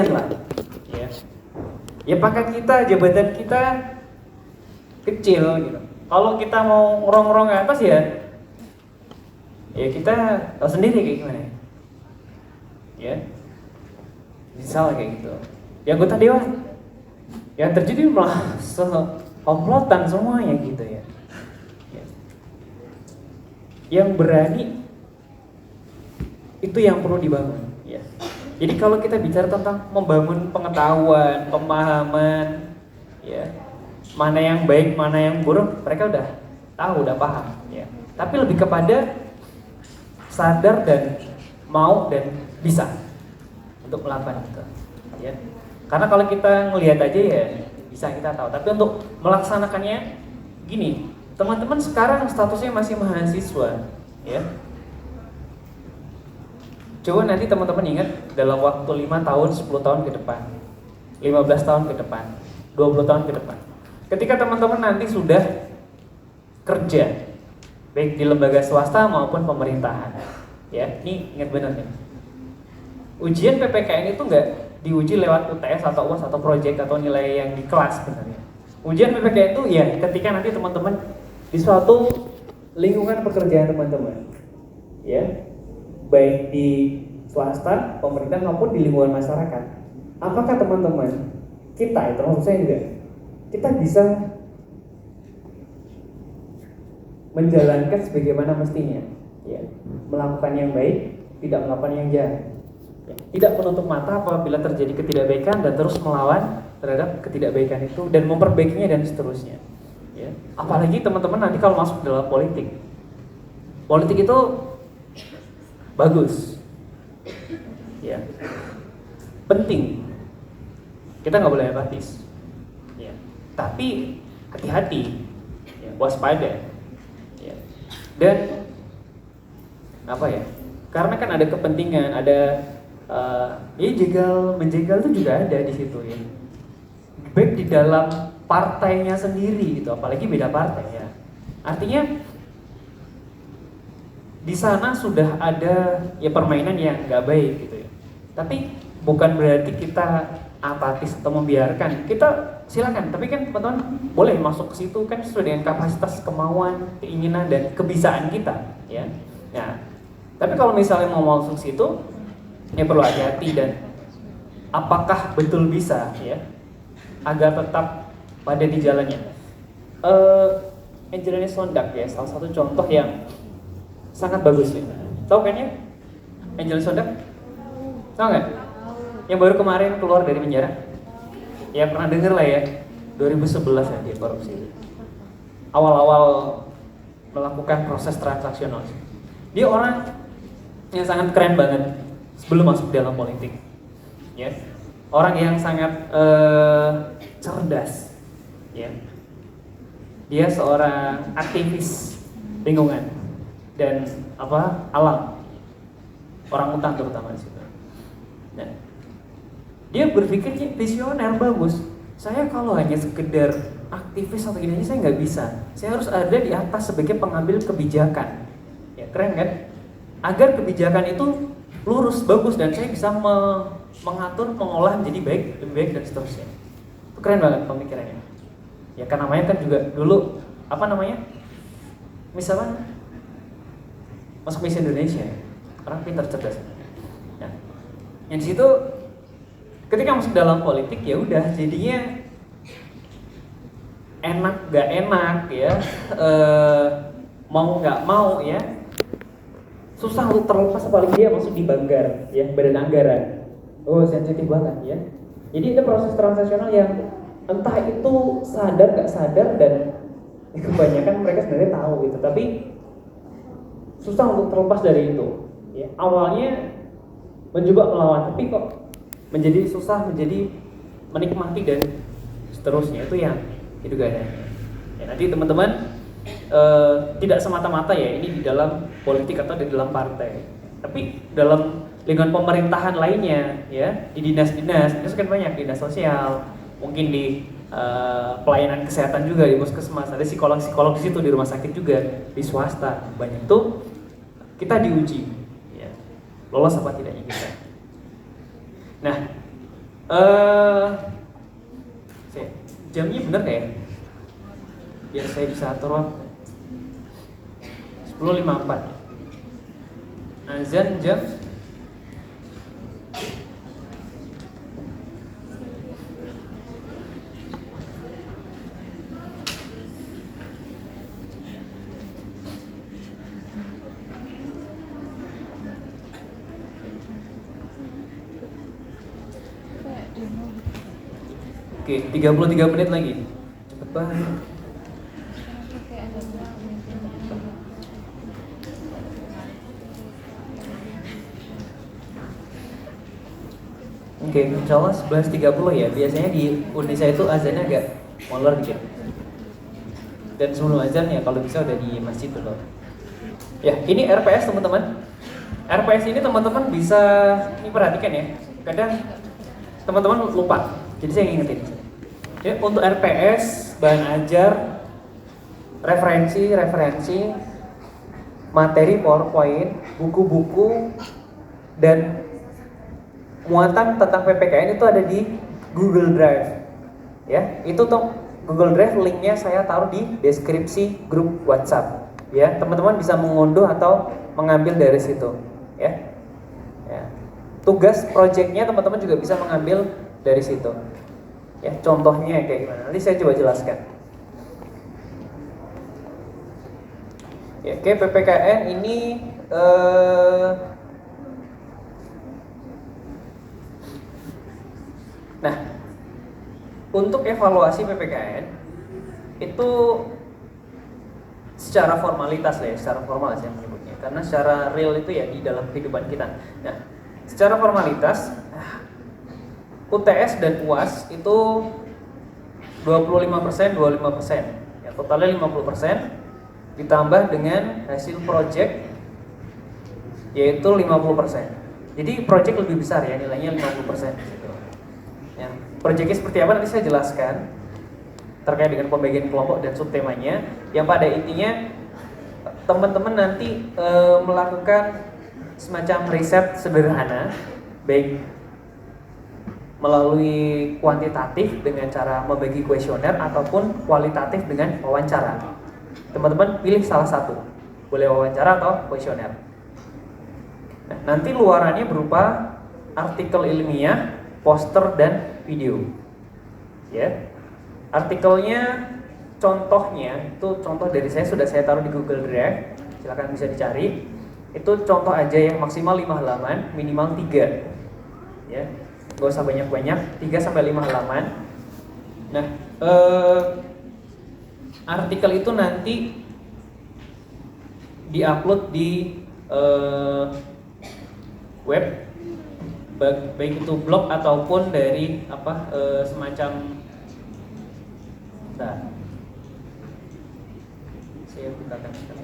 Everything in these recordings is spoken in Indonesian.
lah, ya. Ya pangkat kita, jabatan kita kecil gitu. Kalau kita mau ngerong-ngerong ke atas ya kita tahu sendiri kayak gimana ya. Misal kayak gitu. Ya anggota dewan yang terjadi malah komplotan semuanya gitu ya. Yang berani itu yang perlu dibangun ya. Jadi kalau kita bicara tentang membangun pengetahuan, pemahaman ya, mana yang baik, mana yang buruk, mereka udah tahu, udah paham ya. Tapi lebih kepada sadar dan mau dan bisa untuk melakukan itu ya. Karena kalau kita ngelihat aja ya bisa kita tahu, tapi untuk melaksanakannya gini, teman-teman sekarang statusnya masih mahasiswa ya. Coba nanti teman-teman ingat dalam waktu 5 tahun, 10 tahun ke depan, 15 tahun ke depan, 20 tahun ke depan, ketika teman-teman nanti sudah kerja baik di lembaga swasta maupun pemerintahan ya, ini ingat benar nih, ujian PPKN itu nggak diuji lewat UTS atau UAS atau project atau nilai yang di kelas sebenarnya. Ujian PPKN itu ya ketika nanti teman-teman di suatu lingkungan pekerjaan teman-teman ya, baik di swasta, pemerintah maupun di lingkungan masyarakat, apakah teman-teman kita, termasuk saya juga, kita bisa menjalankan sebagaimana mestinya ya, melakukan yang baik, tidak melakukan yang jahat ya. Tidak menutup mata apabila terjadi ketidakbaikan dan terus melawan terhadap ketidakbaikan itu dan memperbaikinya dan seterusnya ya. Apalagi teman-teman nanti kalau masuk dalam politik itu bagus ya, penting, kita nggak boleh apatis ya, tapi hati-hati ya, waspada ya. Dan apa ya, karena kan ada kepentingan, ada ya menjegal itu juga ada di situ ya, baik di dalam partainya sendiri gitu, apalagi beda partai ya. Artinya di sana sudah ada ya permainan yang nggak baik gitu ya. Tapi bukan berarti kita apatis atau membiarkan. Kita silakan, tapi kan teman-teman boleh masuk ke situ kan sesuai dengan kapasitas, kemauan, keinginan dan kebisaan kita ya. Nah, tapi kalau misalnya mau masuk situ ya perlu hati-hati dan apakah betul bisa ya agar tetap pada di jalannya. Angelina Sondak ya, salah satu contoh yang sangat bagus ya. Tahu kan ya Angelina Sondak? Tahu nggak? Yang baru kemarin keluar dari penjara. Ya pernah denger lah ya. 2011 ya dia korupsi. Awal-awal melakukan proses transaksional. Dia orang yang sangat keren banget sebelum masuk dalam politik. Ya. Orang yang sangat cerdas. Ya. Dia seorang aktivis lingkungan dan alam, orang hutan terutama di situ. Nah, dia berpikirnya visioner bagus. Saya kalau hanya sekedar aktivis atau gini aja saya nggak bisa. Saya harus ada di atas sebagai pengambil kebijakan. Ya keren kan? Agar kebijakan itu lurus, bagus dan saya bisa mengatur, mengolah menjadi baik, lebih baik dan seterusnya. Itu keren banget pemikirannya. Ya kan namanya kan juga dulu misalnya masuk Miss Indonesia, orang pintar cerdas. Nah, yang di situ ketika masuk dalam politik ya udah jadinya enak gak enak ya, mau nggak mau ya, susah untuk terlepas apalagi dia masuk di Banggar ya, badan anggaran. Oh sensitif banget ya. Jadi ada proses transaksional yang entah itu sadar gak sadar dan kebanyakan mereka sebenarnya tahu gitu, tapi susah untuk terlepas dari itu ya. Awalnya mencoba melawan tapi kok menjadi susah, menjadi menikmati dan seterusnya. Itu yang itu gak ada ya. Nanti teman-teman tidak semata-mata ya ini di dalam politik atau di dalam partai, tapi dalam lingkungan pemerintahan lainnya ya, di dinas-dinas kan banyak, dinas sosial, mungkin di pelayanan kesehatan juga, di puskesmas, ada psikolog di situ, di rumah sakit juga, di swasta banyak. Tuh kita diuji ya, lolos apa tidaknya kita. Nah, Eh, jamnya bener nggak ya? Biar saya bisa atur waktu. 10.54. Azan jam Oke, 33 menit lagi. Cepet banget. Oke, insya Allah 11.30 ya. Biasanya di Indonesia itu azannya agak molor dikit. Dan sebelum azan ya kalau bisa udah di masjid dulu. Ya, ini RPS teman-teman. RPS ini teman-teman bisa perhatikan ya. Kadang teman-teman lupa. Jadi saya ingetin. Ya, untuk RPS, bahan ajar, referensi, materi PowerPoint, buku-buku, dan muatan tentang PPKN itu ada di Google Drive. Ya, itu tuh Google Drive, linknya saya taruh di deskripsi grup WhatsApp. Ya, teman-teman bisa mengunduh atau mengambil dari situ. Ya, tugas projectnya teman-teman juga bisa mengambil dari situ. Ya, contohnya kayak gimana? Nanti saya coba jelaskan. Ya, oke, PPKN ini nah, untuk evaluasi PPKN itu secara formalitas lah ya, secara formal saya menyebutnya. Karena secara real itu ya di dalam kehidupan kita. Nah, secara formalitas UTS dan UAS itu 25%, 25%. Ya, totalnya 50% ditambah dengan hasil project yaitu 50%. Jadi project lebih besar ya, nilainya 50% gitu. Ya, projectnya seperti apa nanti saya jelaskan terkait dengan pembagian kelompok dan subtemanya. Yang pada intinya teman-teman nanti melakukan semacam riset sederhana, baik melalui kuantitatif dengan cara membagi kuesioner ataupun kualitatif dengan wawancara. Teman-teman pilih salah satu, boleh wawancara atau kuesioner. Nah, nanti luarannya berupa artikel ilmiah, poster, dan video. Ya, artikelnya, contohnya itu contoh dari saya sudah saya taruh di Google Drive. Silakan bisa dicari. Itu contoh aja yang maksimal 5 halaman, minimal 3. Ya. Gak usah banyak-banyak, 3-5 halaman. Nah, artikel itu nanti diupload di web, baik itu blog ataupun dari semacam. Nah, saya bukakan sekali.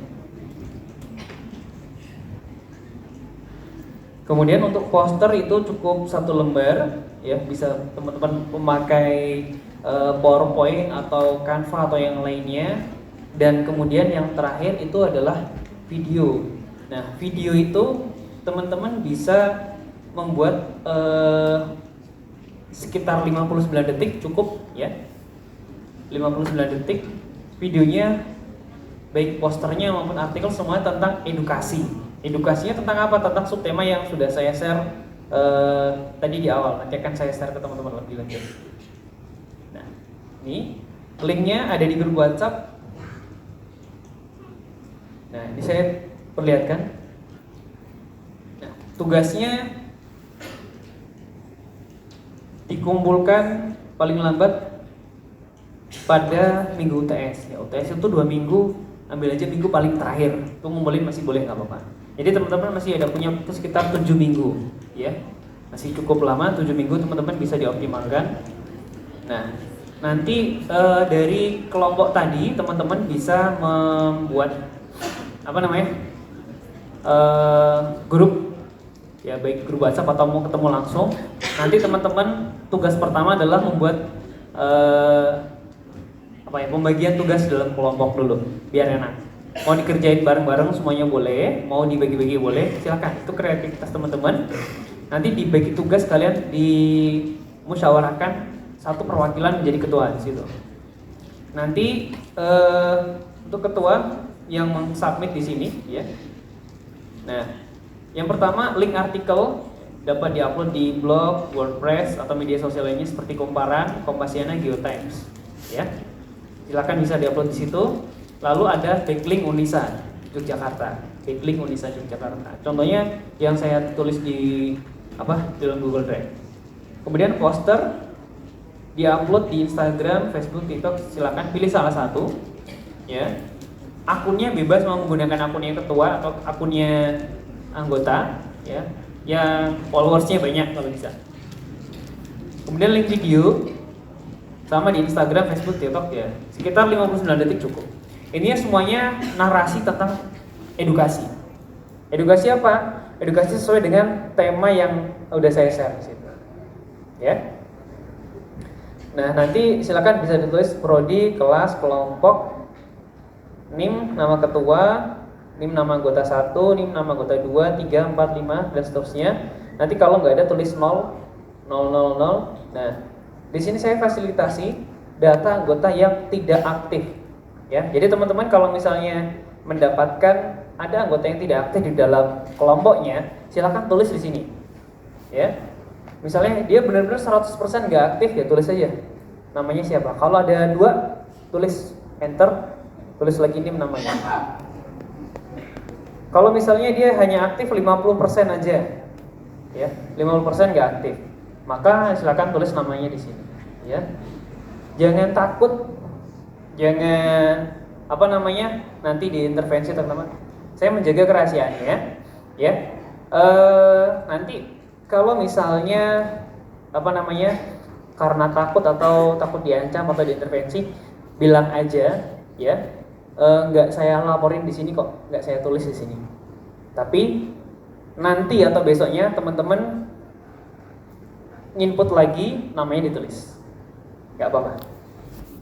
Kemudian untuk poster itu cukup 1 lembar, ya bisa teman-teman memakai PowerPoint atau Canva atau yang lainnya. Dan kemudian yang terakhir itu adalah video. Nah, video itu teman-teman bisa membuat sekitar 59 detik cukup ya. 59 detik. Videonya baik posternya maupun artikel semua tentang edukasi. Edukasinya tentang apa? Tentang subtema yang sudah saya share tadi di awal. Nanti akan saya share ke teman-teman lebih lanjut. Nah, ini linknya ada di grup WhatsApp. Nah, ini saya perlihatkan. Nah, tugasnya dikumpulkan paling lambat pada minggu UTS. Ya, UTS itu 2 minggu, ambil aja minggu paling terakhir. Itu ngumpulin masih boleh, nggak apa-apa. Jadi teman-teman masih ada punya sekitar 7 minggu, ya, masih cukup lama. 7 minggu teman-teman bisa dioptimalkan. Nah, nanti dari kelompok tadi teman-teman bisa membuat grup, ya baik grup WhatsApp atau mau ketemu langsung. Nanti teman-teman tugas pertama adalah membuat pembagian tugas dalam kelompok dulu, biar enak. Mau dikerjain bareng-bareng semuanya boleh, mau dibagi-bagi boleh, silakan. Itu kreativitas teman-teman. Nanti dibagi tugas kalian musyawarahkan satu perwakilan menjadi ketua di situ. Nanti untuk ketua yang mensubmit di sini ya. Nah, yang pertama link artikel dapat diupload di blog, WordPress atau media sosial lainnya seperti Komparan, Kompasiana, Geotimes. Ya, silakan bisa diupload di situ. Lalu ada backlink Unisa Yogyakarta, backlink Unisa Yogyakarta. Contohnya yang saya tulis di dalam Google Drive. Kemudian poster diupload di Instagram, Facebook, TikTok, silakan pilih salah satu. Ya, akunnya bebas mau menggunakan akunnya ketua atau akunnya anggota, ya, yang followersnya banyak kalau bisa. Kemudian link video sama di Instagram, Facebook, TikTok ya, sekitar 59 detik cukup. Ini semuanya narasi tentang edukasi. Edukasi apa? Edukasi sesuai dengan tema yang udah saya share di situ. Ya. Nah, nanti silakan bisa ditulis prodi, kelas, kelompok, NIM, nama ketua, NIM nama anggota 1, NIM nama anggota 2, 3, 4, 5 dan seterusnya. Nanti kalau nggak ada tulis 0, 0, 0, 0. Nah, di sini saya fasilitasi data anggota yang tidak aktif. Ya, jadi teman-teman kalau misalnya mendapatkan ada anggota yang tidak aktif di dalam kelompoknya, silakan tulis di sini. Ya. Misalnya dia benar-benar 100% nggak aktif, ya tulis aja namanya siapa. Kalau ada 2, tulis enter, tulis lagi NIM namanya. Kalau misalnya dia hanya aktif 50% aja, ya 50% nggak aktif, maka silakan tulis namanya di sini. Ya, jangan takut, jangan nanti diintervensi teman-teman. Saya menjaga kerahasiaannya, ya. Nanti kalau misalnya karena takut atau takut diancam atau diintervensi, bilang aja ya, nggak saya laporin di sini kok, nggak saya tulis di sini. Tapi nanti atau besoknya teman-teman input lagi, namanya ditulis, nggak apa-apa.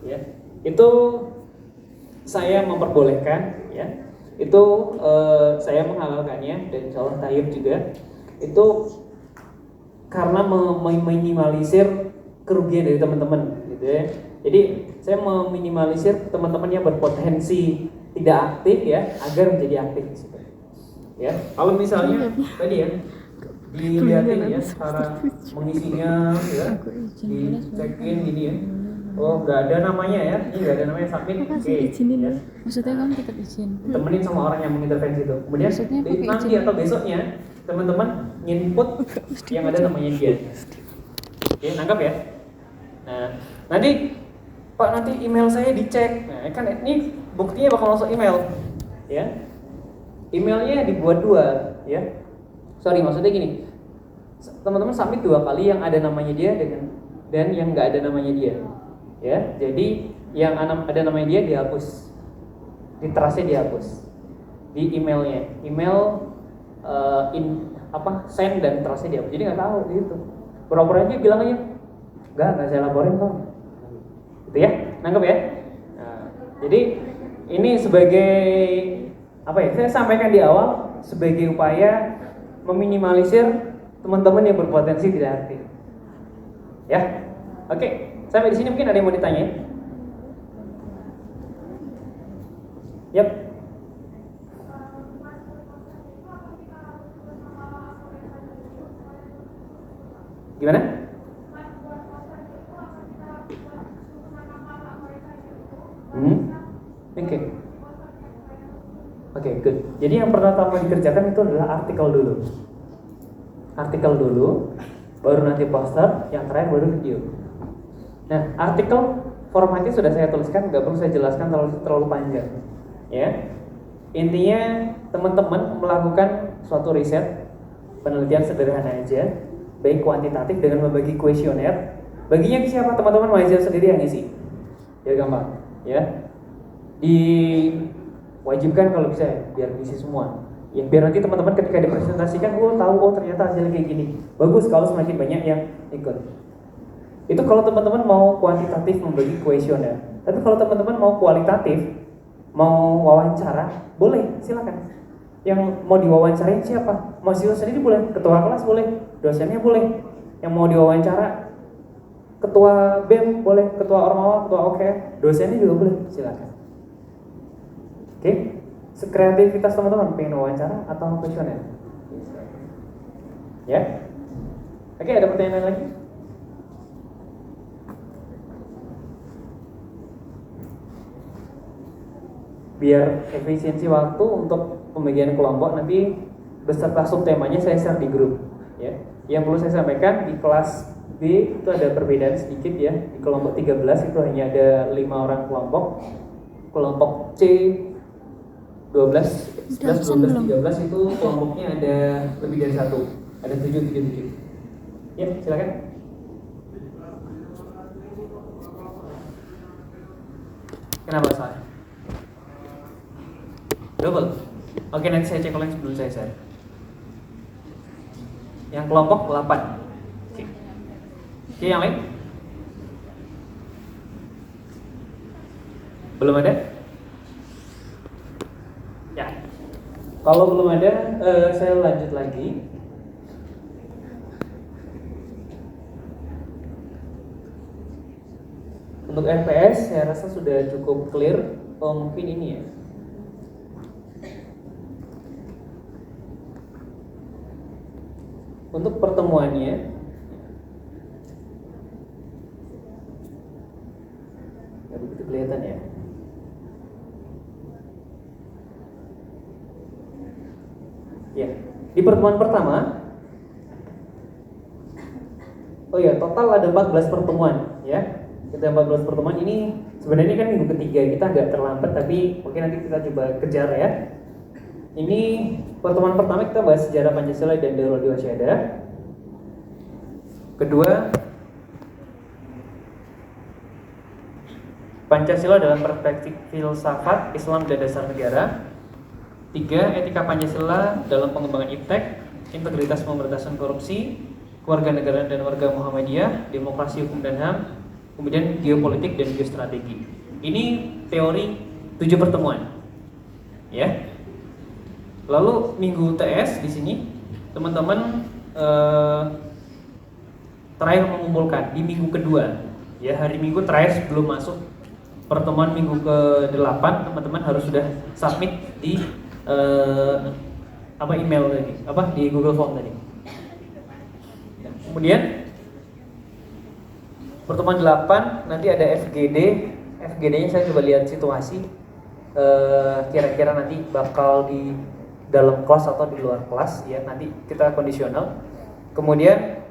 Ya, itu saya memperbolehkan, ya. Itu saya menghalalkannya dan insya Allah Tayyib juga. Itu karena meminimalisir kerugian dari teman-teman, gitu ya. Jadi saya meminimalisir teman-teman yang berpotensi tidak aktif ya, agar menjadi aktif. Ya, kalau misalnya tadi ya dilihatin ya cara mengisinya, ya, dicekin gini ya. Oh, nggak ada namanya ya, ini nggak ada namanya submit. Oke. Ya. Maksudnya kamu tetap izin. Temenin sama orang yang mengintervensi itu. Kemudian nanti atau besoknya teman-teman input yang ada namanya dia. Oke, nangkap ya. Nah, nanti Pak, nanti email saya dicek. Nah, kan ini buktinya bakal masuk email. Ya. Emailnya dibuat 2, ya. Sorry, maksudnya gini. Teman-teman submit 2 kali, yang ada namanya dia dan yang nggak ada namanya dia. Ya, jadi yang ada namanya dia dihapus. Di trase dihapus. Di emailnya. Email send dan trase dihapus. Jadi nggak tahu gitu. Pura-pura aja bilang aja, nggak saya laporin kok. Gitu ya, nangkep ya. Nah, jadi ini sebagai saya sampaikan di awal sebagai upaya meminimalisir teman-teman yang berpotensi tidak aktif. Ya, oke. Sampai di sini mungkin ada yang mau ditanya. Yap. Gimana? Oke, good. Jadi yang pertama dikerjakan itu adalah artikel dulu, baru nanti poster, yang terakhir baru video. Nah, artikel formatnya sudah saya tuliskan, nggak perlu saya jelaskan terlalu panjang. Ya, intinya teman-teman melakukan suatu riset, penelitian sederhana aja, baik kuantitatif dengan membagi kuesioner. Baginya ke siapa? Teman-teman mahasiswa sendiri yang isi. Ya gampang, ya. Diwajibkan kalau bisa biar isi semua. Ya biar nanti teman-teman ketika dipresentasikan, tahu ternyata hasilnya kayak gini. Bagus kalau semakin banyak yang ikut. Itu kalau teman-teman mau kuantitatif membagi kuesioner. Tapi kalau teman-teman mau kualitatif, mau wawancara, boleh, silakan. Yang mau diwawancarain siapa? Mahasiswa sendiri boleh, ketua kelas boleh, dosennya boleh. Yang mau diwawancara ketua BEM boleh, ketua ormawa, ketua OKM, dosennya juga boleh, silakan. Oke, kreativitas teman-teman, pengen wawancara atau kuesioner? Ya. Oke, ada pertanyaan lagi? Biar efisiensi waktu untuk pembagian kelompok, nanti beserta subtemanya saya share di grup. Ya. Yang perlu saya sampaikan, di kelas B itu ada perbedaan sedikit ya. Di kelompok 13 itu hanya ada 5 orang kelompok. Kelompok C 12, 11, 12, 13 itu kelompoknya ada lebih dari satu. Ada 7. Ya, silakan. Kenapa soalnya? Double. Oke, nanti saya cek ulang sebelum saya share. Yang kelompok 8. Oke, yang lain? Belum ada? Ya. Kalau belum ada, saya lanjut lagi. Untuk RPS, saya rasa sudah cukup clear. Oh, mungkin ini ya. Untuk pertemuannya, nggak begitu kelihatan ya. Ya, di pertemuan pertama, oh ya, total ada 14 pertemuan ya. Kita 14 pertemuan ini sebenarnya kan minggu ketiga, kita agak terlambat, tapi mungkin nanti kita coba kejar ya. Ini pertemuan pertama kita bahas sejarah Pancasila dan Daurah Diwasyada. Kedua, Pancasila dalam perspektif filsafat Islam dan dasar negara. 3, etika Pancasila dalam pengembangan iptek, integritas pemberantasan korupsi, keluarga negara dan warga Muhammadiyah, demokrasi hukum dan HAM, kemudian geopolitik dan geostrategi. Ini teori 7 pertemuan. Ya. Lalu minggu TS di sini teman-teman terakhir mengumpulkan di minggu kedua. Ya, hari Minggu terakhir sebelum masuk pertemuan minggu ke-8, teman-teman harus sudah submit di email tadi, di Google Form tadi. Kemudian pertemuan 8 nanti ada FGD. FGD-nya saya coba lihat situasi, kira-kira nanti bakal di dalam kelas atau di luar kelas ya, nanti kita kondisional. Kemudian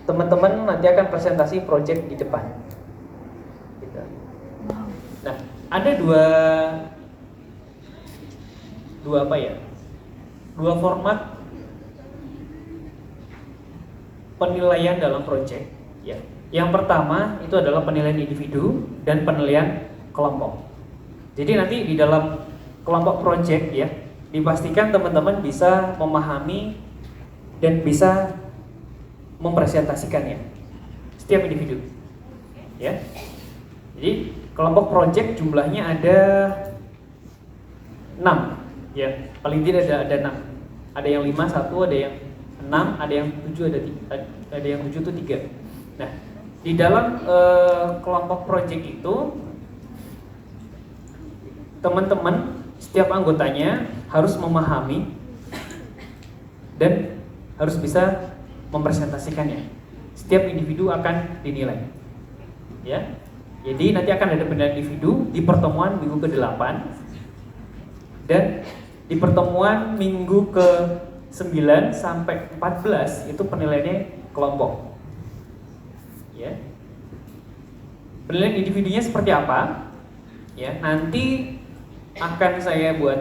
teman-teman nanti akan presentasi project di depan gitu. Nah, ada dua format penilaian dalam project ya. Yang pertama itu adalah penilaian individu dan penilaian kelompok. Jadi nanti di dalam kelompok project ya, dipastikan teman-teman bisa memahami dan bisa mempresentasikannya setiap individu ya. Jadi kelompok project jumlahnya ada 6 ya, paling tidak ada 6. Ada yang 5 1, ada yang 6, ada yang 7, ada yang 7 itu 3. Nah, di dalam kelompok project itu teman-teman setiap anggotanya harus memahami dan harus bisa mempresentasikannya. Setiap individu akan dinilai. Ya. Jadi nanti akan ada penilaian individu di pertemuan minggu ke-8 dan di pertemuan minggu ke-9 sampai 14 itu penilaiannya kelompok. Ya. Penilaian individunya seperti apa? Ya, nanti akan saya buat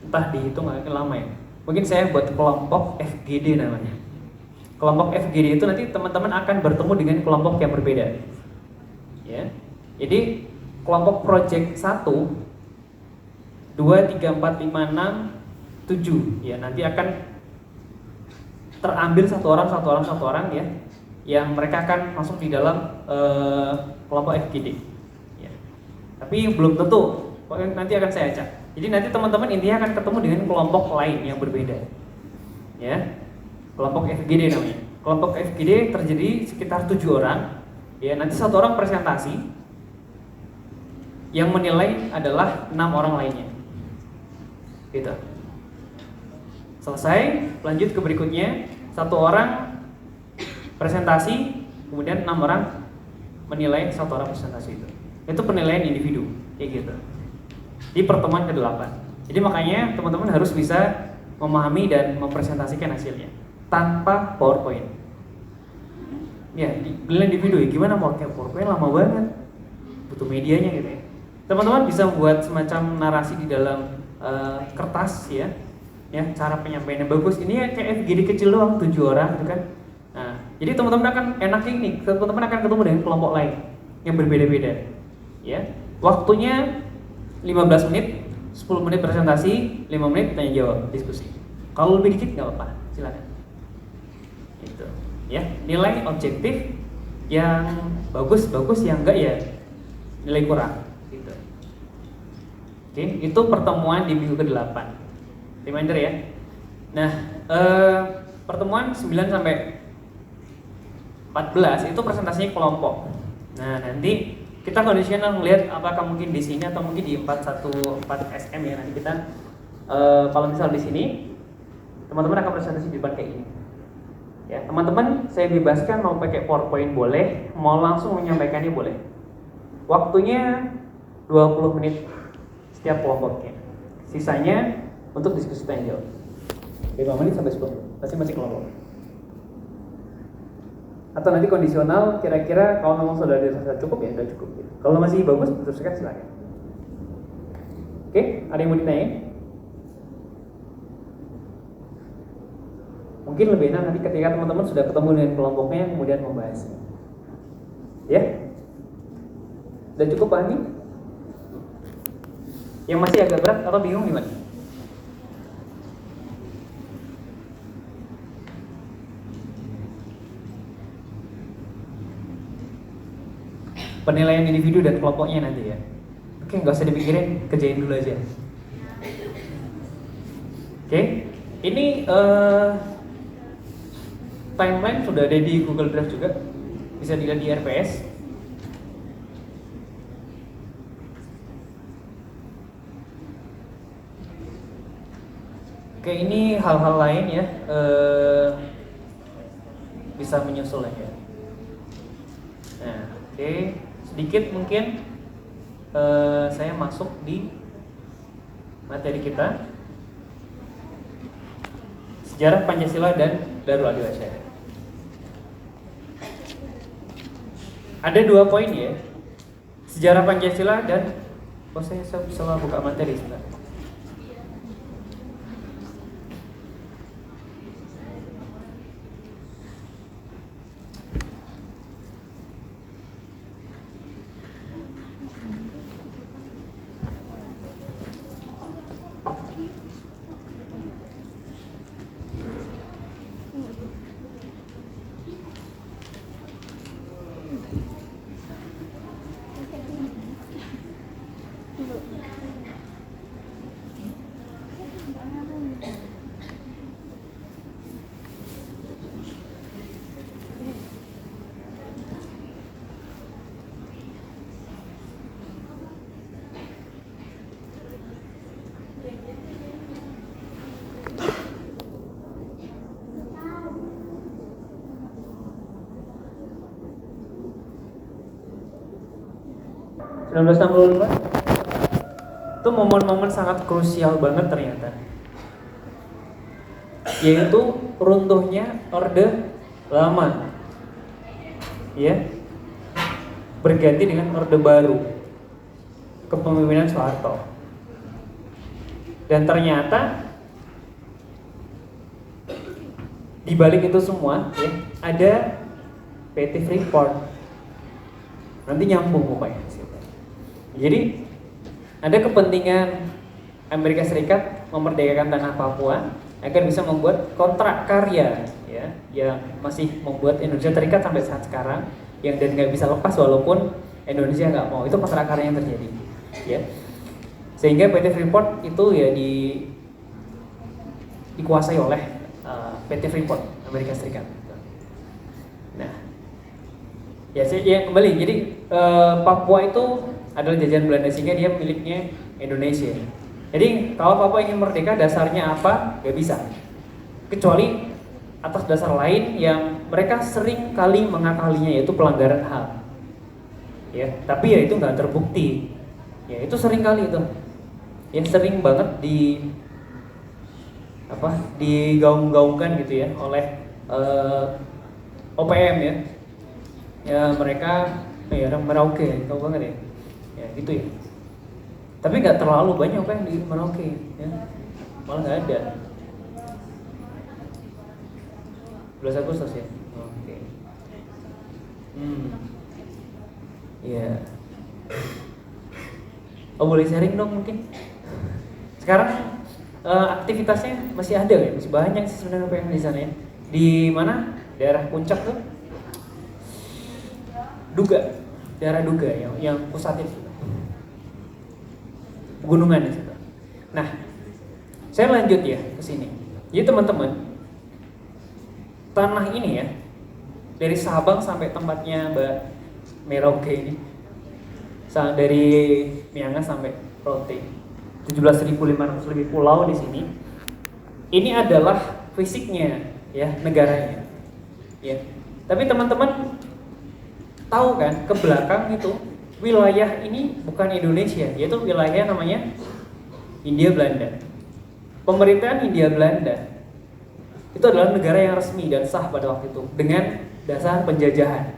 entah dihitung agak lama ya. Mungkin saya buat kelompok FGD namanya. Kelompok FGD itu nanti teman-teman akan bertemu dengan kelompok yang berbeda. Ya. Jadi kelompok project 1 2, 3, 4, 5, 6, 7 ya, nanti akan terambil satu orang ya, yang mereka akan masuk di dalam kelompok FGD ya. Tapi belum tentu, nanti akan saya acak. Jadi nanti teman-teman intinya akan ketemu dengan kelompok lain yang berbeda ya. Kelompok FGD namanya. Kelompok FGD terdiri sekitar 7 orang. Ya, nanti satu orang presentasi, yang menilai adalah 6 orang lainnya. Gitu. Selesai, lanjut ke berikutnya. Satu orang presentasi, kemudian 6 orang menilai satu orang presentasi itu. Itu penilaian individu, kayak gitu. Di pertemuan ke-8. Jadi makanya teman-teman harus bisa memahami dan mempresentasikan hasilnya tanpa PowerPoint. Ya, penilaian individu ya, gimana mau pakai PowerPoint, lama banget. Butuh medianya gitu ya. Teman-teman bisa membuat semacam narasi di dalam kertas ya, cara penyampaiannya bagus. Ini ya kayak FGD kecil doang, 7 orang gitu kan. Nah, jadi teman-teman akan enaknya ini, teman-teman akan ketemu dengan kelompok lain yang berbeda-beda. Ya, waktunya 15 menit, 10 menit presentasi, 5 menit tanya jawab, diskusi. Kalau lebih dikit nggak apa-apa, silakan. Itu, ya, nilai objektif yang bagus, yang enggak ya nilai kurang. Gitu. Oke, itu pertemuan di minggu ke-8. Reminder ya. Nah, pertemuan 9 sampai 14 itu presentasinya kelompok. Nah, nanti kita kondisional melihat apakah mungkin di sini atau mungkin di 414 SM ya. Nanti kita kalau misal di sini teman-teman akan presentasi di depan kayak ini. Ya, teman-teman saya bebaskan mau pakai PowerPoint boleh, mau langsung menyampaikannya boleh. Waktunya 20 menit setiap kelompoknya. Sisanya untuk diskusi tanya jawab. 5 menit sampai 10 menit. Masing-masing kelompok. Atau nanti kondisional, kira-kira kalau memang sudah dirasa cukup ya sudah cukup gitu. Kalau masih bagus teruskan silakan. Oke, ada yang mau ditanya? Mungkin lebih enak nanti ketika teman-teman sudah ketemu dengan kelompoknya kemudian membahas. Ya? Sudah cukup pahami? Yang masih agak berat atau bingung gimana? Penilaian individu dan kelompoknya nanti ya. Oke, nggak usah dipikirin, kerjain dulu aja. Oke, ini timeline sudah ada di Google Drive juga, bisa dilihat di RPS. Oke, ini hal-hal lain ya, bisa menyusul ya. Nah, oke. Sedikit mungkin saya masuk di materi kita, sejarah Pancasila dan Darul Adil Asyari. Ada 2 poin ya, sejarah Pancasila dan saya salah buka materi sebentar. Itu momen-momen sangat krusial banget ternyata, yaitu runtuhnya Orde Lama ya, berganti dengan Orde Baru kepemimpinan Soeharto. Dan ternyata di balik itu semua ya, ada PT Freeport. Nanti nyambung pokoknya. Jadi ada kepentingan Amerika Serikat memerdekakan tanah Papua agar bisa membuat kontrak karya ya, yang masih membuat Indonesia terikat sampai saat sekarang, yang dan nggak bisa lepas walaupun Indonesia nggak mau. Itu kontrak karya yang terjadi ya, sehingga PT Freeport itu ya dikuasai oleh PT Freeport Amerika Serikat. Nah, ya kembali. Jadi Papua itu adalah jajahan Belanda sehingga dia miliknya Indonesia. Jadi kalau Papua ingin merdeka, dasarnya apa? Gak bisa. Kecuali atas dasar lain yang mereka sering kali mengakalinya, yaitu pelanggaran HAM. Ya, tapi ya itu nggak terbukti. Ya itu sering kali itu. Ya sering banget digaung-gaungkan gitu ya oleh OPM ya. Ya mereka Merauke, tahu banget ya. Ya gitu ya. Tapi nggak terlalu banyak OPM di Merauke ya. Malah nggak ada. 12 Agustus ya. Oke. Iya. Oh boleh sharing dong mungkin. Sekarang aktivitasnya masih ada ya, masih banyak sih sebenarnya OPM di sana ya. Di mana? Daerah puncak tuh. Daerah Duga yang pusatnya itu. Pegunungan di situ. Nah, saya lanjut ya ke sini. Jadi teman-teman, tanah ini ya, dari Sabang sampai tempatnya Mbak Merauke ini, dari Miangas sampai Rote, 17.500 lebih pulau di sini. Ini adalah fisiknya ya, negaranya. Ya. Tapi teman-teman tahu kan, ke belakang itu wilayah ini bukan Indonesia, yaitu wilayah namanya Hindia Belanda. Pemerintahan Hindia Belanda itu adalah negara yang resmi dan sah pada waktu itu dengan dasar penjajahan.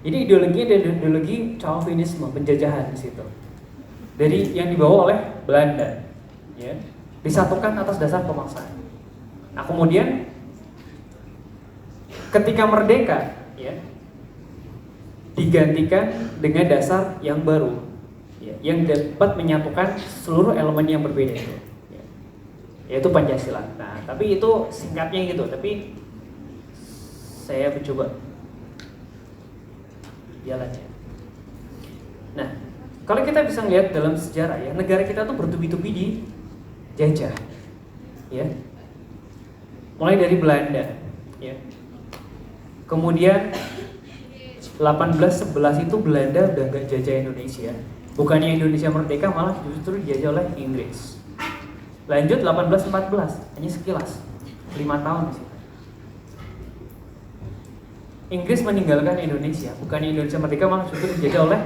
Jadi ideologinya adalah ideologi Chauvinisme, penjajahan di situ. Dari yang dibawa oleh Belanda, ya, disatukan atas dasar pemaksaan. Nah kemudian ketika merdeka, ya, digantikan dengan dasar yang baru, ya, yang dapat menyatukan seluruh elemen yang berbeda itu, ya, yaitu Pancasila. Nah, tapi itu singkatnya gitu. Tapi saya mencoba jalannya. Nah, kalau kita bisa lihat dalam sejarah ya, negara kita tuh bertubi-tubi dijajah, ya, mulai dari Belanda, ya. Kemudian 1811 itu Belanda udah gak jajah Indonesia. Bukannya Indonesia merdeka, malah justru dijajah oleh Inggris. Lanjut 1814, hanya sekilas 5 tahun di situ. Inggris meninggalkan Indonesia, bukannya Indonesia merdeka, malah justru dijajah oleh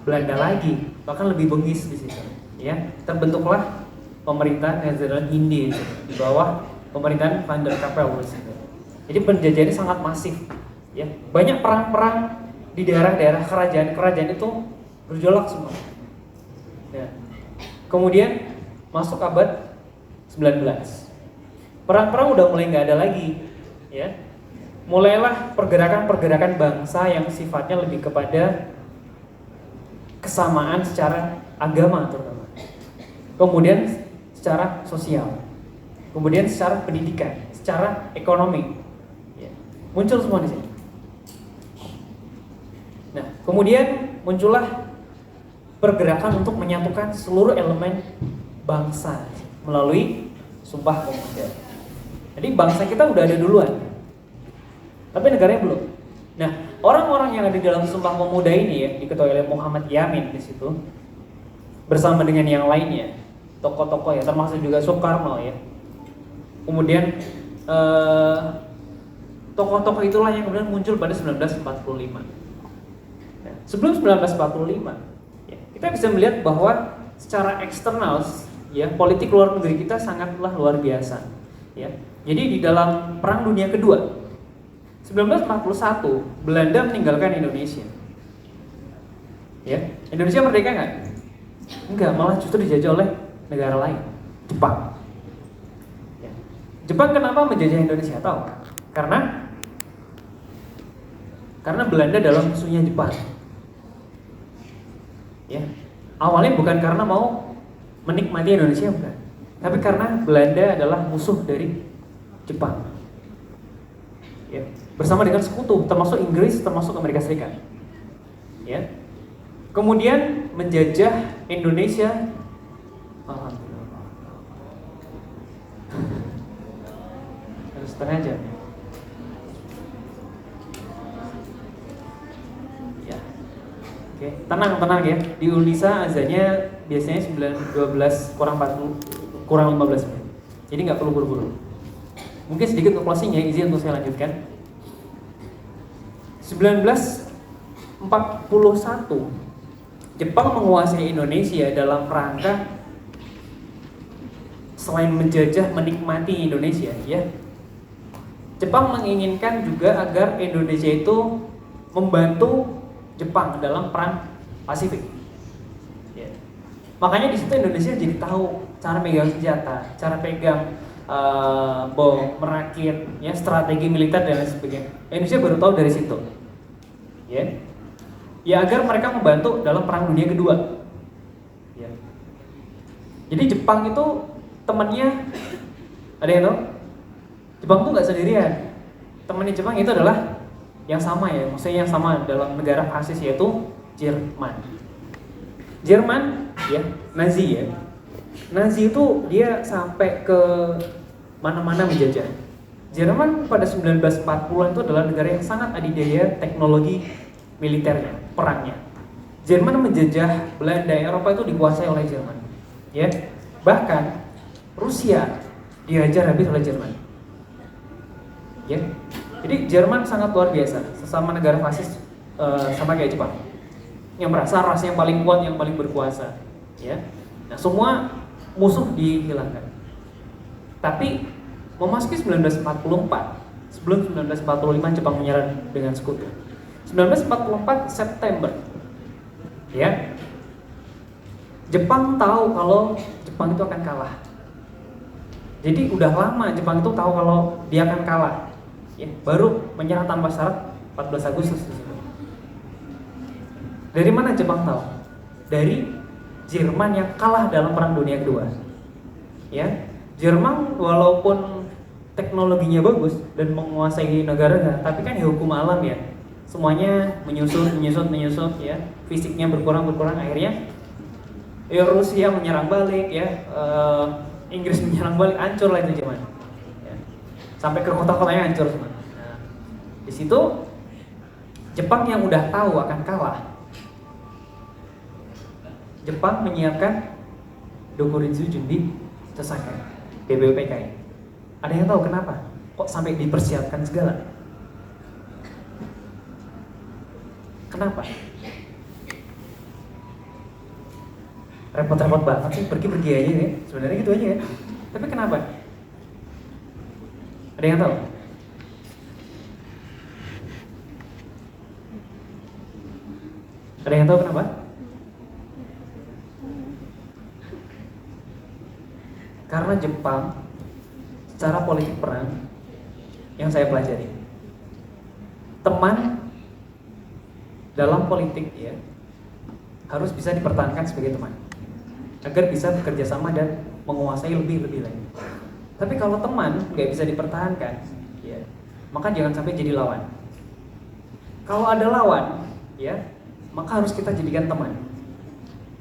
Belanda lagi, bahkan lebih bengis di situ. Ya, terbentuklah pemerintahan Netherlands Hindi di bawah pemerintahan Van der Kapel di situ. Jadi penjajahan ini sangat masif. Ya, banyak perang-perang di daerah-daerah kerajaan itu bergejolak semua. Ya. Kemudian masuk abad 19. Perang-perang udah mulai nggak ada lagi, ya. Mulailah pergerakan-pergerakan bangsa yang sifatnya lebih kepada kesamaan secara agama terutama. Kemudian secara sosial. Kemudian secara pendidikan, secara ekonomi. Ya. Muncul semua di sini. Nah, kemudian muncullah pergerakan untuk menyatukan seluruh elemen bangsa melalui Sumpah Pemuda. Jadi bangsa kita udah ada duluan, tapi negaranya belum. Nah, orang-orang yang ada di dalam Sumpah Pemuda ini ya, diketuai oleh Muhammad Yamin di situ, bersama dengan yang lainnya, tokoh-tokoh ya, termasuk juga Soekarno ya. Kemudian tokoh-tokoh itulah yang kemudian muncul pada 1945. Sebelum 1945, ya, kita bisa melihat bahwa secara eksternal, ya, politik luar negeri kita sangatlah luar biasa. Ya. Jadi di dalam Perang Dunia Kedua, 1941, Belanda meninggalkan Indonesia. Ya, Indonesia merdeka nggak? Enggak, malah justru dijajah oleh negara lain, Jepang. Ya. Jepang kenapa menjajah Indonesia? Tahu? Karena Belanda dalam musuhnya Jepang. Ya, awalnya bukan karena mau menikmati Indonesia, bukan, tapi karena Belanda adalah musuh dari Jepang. Ya, bersama dengan sekutu, termasuk Inggris, termasuk Amerika Serikat. Ya, kemudian menjajah Indonesia. Alhamdulillah. Harus setengah jam. Oke, tenang ya. Di Unisa azannya biasanya 9:12 kurang 40 kurang 15 menit. Jadi nggak perlu buru-buru. Mungkin sedikit untuk closing ya, izin untuk saya lanjutkan. 1941 Jepang menguasai Indonesia dalam rangka selain menjajah menikmati Indonesia ya. Jepang menginginkan juga agar Indonesia itu membantu Jepang dalam perang Pasifik. Ya. Makanya di situ Indonesia jadi tahu cara megang senjata, cara pegang bom, merakit, ya strategi militer dan lain sebagainya. Indonesia baru tahu dari situ. Ya. Ya agar mereka membantu dalam perang dunia kedua. Ya. Jadi Jepang itu temannya ada yang tahu? Jepang tuh nggak sendirian. Temannya Jepang itu adalah yang sama ya, maksudnya yang sama dalam negara fasis yaitu Jerman. Jerman ya, Nazi ya. Nazi itu dia sampai ke mana-mana menjajah. Jerman pada 1940-an itu adalah negara yang sangat adidaya teknologi militernya, perangnya. Jerman menjajah Belanda, Eropa itu dikuasai oleh Jerman. Ya. Bahkan Rusia dihajar habis oleh Jerman. Ya. Jadi Jerman sangat luar biasa, sesama negara fasis sama kayak Jepang. Yang merasa ras yang paling kuat, yang paling berkuasa, ya. Nah, semua musuh dihilangkan. Tapi memasuki 1944, sebelum 1945 Jepang menyerah dengan sekutu. 1944 September, ya. Jepang tahu kalau Jepang itu akan kalah. Jadi udah lama Jepang itu tahu kalau dia akan kalah. Ya, baru menyerah tanpa syarat 14 Agustus. Dari mana Jepang tahu? Dari Jerman yang kalah dalam Perang Dunia Kedua. Ya, Jerman walaupun teknologinya bagus dan menguasai negara, tapi kan ya hukum alam ya. Semuanya menyusut ya. Fisiknya berkurang akhirnya ya Rusia menyerang balik ya. Inggris menyerang balik, hancur lah itu Jerman. Ya. Sampai ke kota-kotanya hancur semua. Nah, di situ Jepang yang udah tahu akan kalah, Jepang menyiapkan Dokuritsu Junbi Sasake, DBPKI. Ada yang tahu kenapa? Kok sampai dipersiapkan segala? Kenapa? Repot-repot banget sih, pergi-pergi aja ya. Sebenarnya gitu aja ya. Tapi kenapa? Ada yang tahu? Ada yang tahu kenapa? Karena Jepang secara politik perang yang saya pelajari, teman dalam politik ya harus bisa dipertahankan sebagai teman agar bisa bekerja sama dan menguasai lebih lagi. Tapi kalau teman nggak bisa dipertahankan, ya maka jangan sampai jadi lawan. Kalau ada lawan, ya maka harus kita jadikan teman.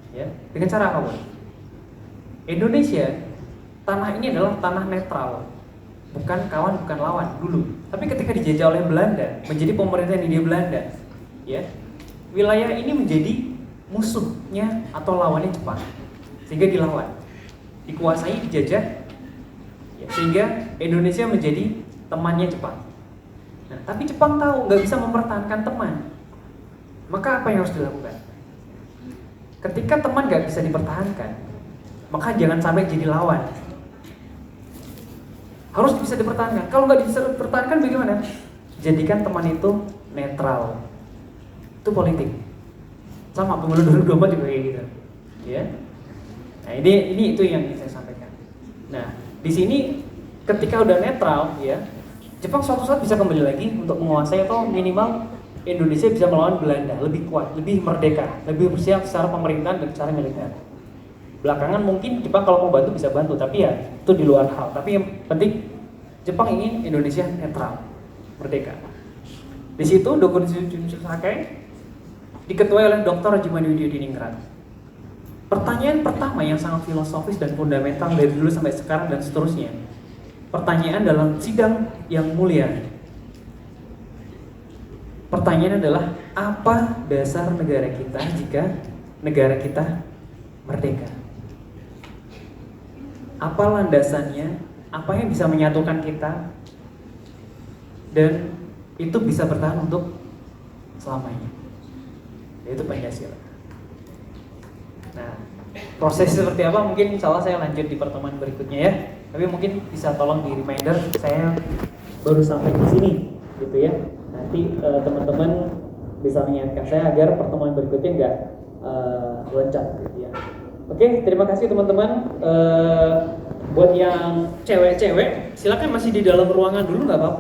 Ya, dengan cara apa? Indonesia, tanah ini adalah tanah netral, bukan kawan, bukan lawan dulu. Tapi ketika dijajah oleh Belanda, menjadi pemerintahan Hindia Belanda, ya wilayah ini menjadi musuhnya atau lawannya Jepang, sehingga dilawan, dikuasai, dijajah, ya, sehingga Indonesia menjadi temannya Jepang. Nah, tapi Jepang tahu nggak bisa mempertahankan teman, maka apa yang harus dilakukan? Ketika teman nggak bisa dipertahankan, maka jangan sampai jadi lawan. Harus bisa dipertahankan. Kalau nggak bisa dipertahankan bagaimana? Jadikan teman itu netral. Itu politik. Sama pemilu 2024 juga kayak gitu. Ya. Nah, ini itu yang ingin saya sampaikan. Nah, di sini ketika udah netral ya, Jepang suatu saat bisa kembali lagi untuk menguasai atau minimal Indonesia bisa melawan Belanda lebih kuat, lebih merdeka, lebih bersiap secara pemerintahan dan secara militer. Belakangan mungkin Jepang kalau mau bantu bisa bantu, tapi ya itu di luar hal. Tapi yang penting Jepang ingin Indonesia netral, merdeka. Di situ Dokuritsu Junbi Sasake diketuai oleh Dr. Haji Diningrat. Pertanyaan pertama yang sangat filosofis dan fundamental dari dulu sampai sekarang dan seterusnya. Pertanyaan dalam sidang yang mulia. pertanyaan adalah apa dasar negara kita jika negara kita merdeka? Apa landasannya? Apa yang bisa menyatukan kita? Dan itu bisa bertahan untuk selamanya, yaitu Pancasila. Nah, proses seperti apa mungkin insya Allah saya lanjut di pertemuan berikutnya ya. Tapi mungkin bisa tolong di reminder, saya baru sampai di sini gitu ya. Nanti teman-teman bisa mengingatkan saya agar pertemuan berikutnya nggak loncat gitu ya. Oke, terima kasih teman-teman. Buat yang cewek-cewek silakan masih di dalam ruangan dulu, nggak apa-apa.